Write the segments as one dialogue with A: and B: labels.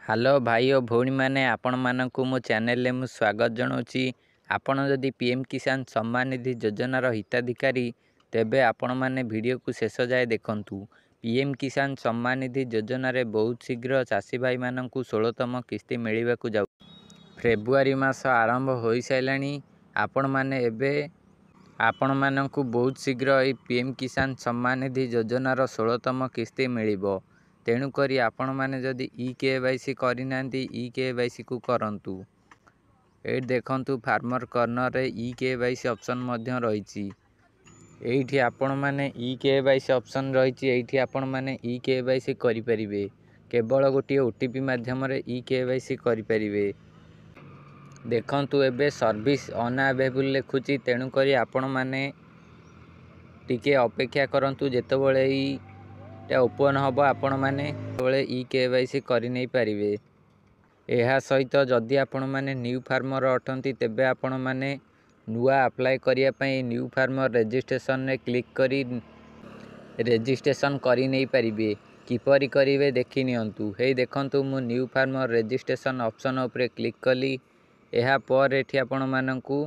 A: Hello भाई और भौणी मैंने आपण मानक मो चैनल में स्वागत जनाऊँगी। आपण जदि पीएम किसान सम्मान निधि योजनार हिताधिकारी तेबे आपण मैंने वीडियो को शेष जाए देखंतु। पीएम किसान सम्मान निधि योजना रे बहुत शीघ्र चाषी भाई मानक 16तम किस्ती मिलवाक जाऊ। फेब्रुआरी मास आरंभ हो साराणी। आपण मैंने एबे आपण मानक बहुत शीघ्र ये पीएम किसान सम्मान निधि योजनार 16तम किस्ती मिलिबो। तेणुक आपण मैंने जदि ई-केवाईसी करना ई-केवाईसी को करंतु। ये देखंतु फार्मर कॉर्नर रे ई-केवाईसी ऑप्शन रही। एठी आपण मैंने ई-केवाईसी ऑप्शन रही। एठी आपण मैंने ई-केवाईसी करि परिबे। केवल गोटे ओटीपी माध्यम रे ई-केवाईसी करि परिबे। देखंतु एबे सर्विस अनअवेलेबल लिखुची। तेणुक आपण मैंने टिके अपेक्षा करंतु। जेतेबेले ओपन हम आपण मैंने ई-केवाईसी करि नै परिबे। एहा सहित जदि आपण मैंने न्यू फार्मर अटंती तेबे आपण मैंने नुआ अप्लाई करिया पई न्यू फार्मर रजिस्ट्रेशन रे क्लिक करी रजिस्ट्रेशन करि नै परिबे। किपरि करिवे देखि नियंतु। हे देखंतु मु न्यू फार्मर रजिस्ट्रेशन ऑप्शन उपरे क्लिक कली। एहा पर एठी आपण मानकु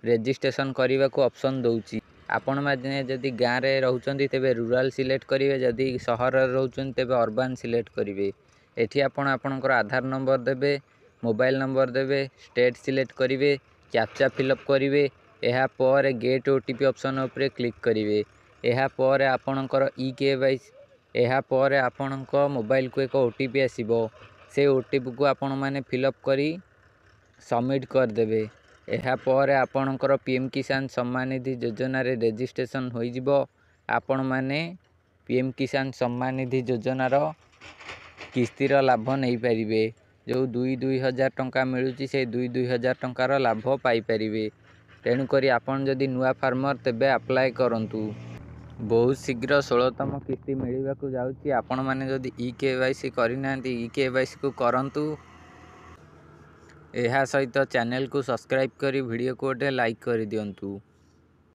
A: रजिस्ट्रेशन करने को ऑप्शन दउची। आपण माने जदि गाँव रे रहउचंती तेबे रूरल सिलेक्ट करिवे। जदि शहर रे रहउचंती तेबे अर्बन सिलेक्ट करिवे। एठी आपण आपणकर आधार नंबर देबे, मोबाइल नंबर देबे, स्टेट सिलेक्ट करिवे, कैप्चा फिलअप करिवे। एहा पर गेट ओटीपी ऑप्शन उपरे क्लिक करिवे। एहा पर आपणकर ई-केवाईसी एहा पर आपणक मोबाइल को एक ओटीपी आसीबो। से ओटीपी को आपण माने फिलअप करी सबमिट कर देबे। एहा पर आपणकर पीएम किसान सम्मान निधि योजना रे रजिस्ट्रेशन होई जिवो। आपण माने पीएम किसान सम्मान निधि योजनार किस्तीर लाभ नहीं पारिबे। जो 2,000 टंका मिलुची से 2,000 टंकार लाभ पाई पारिबे। तेणुक आपण जदि नुआ फार्मर तेबे अप्लाई करंतु। बहुत शीघ्र 16तम किस्ती मिलवाक जाउची। आपण माने जदि ई-केवाईसी करिना ई-केवाईसी को करंतु। एहा सहित चैनल को सब्सक्राइब करी वीडियो को लाइक कर दियंतु।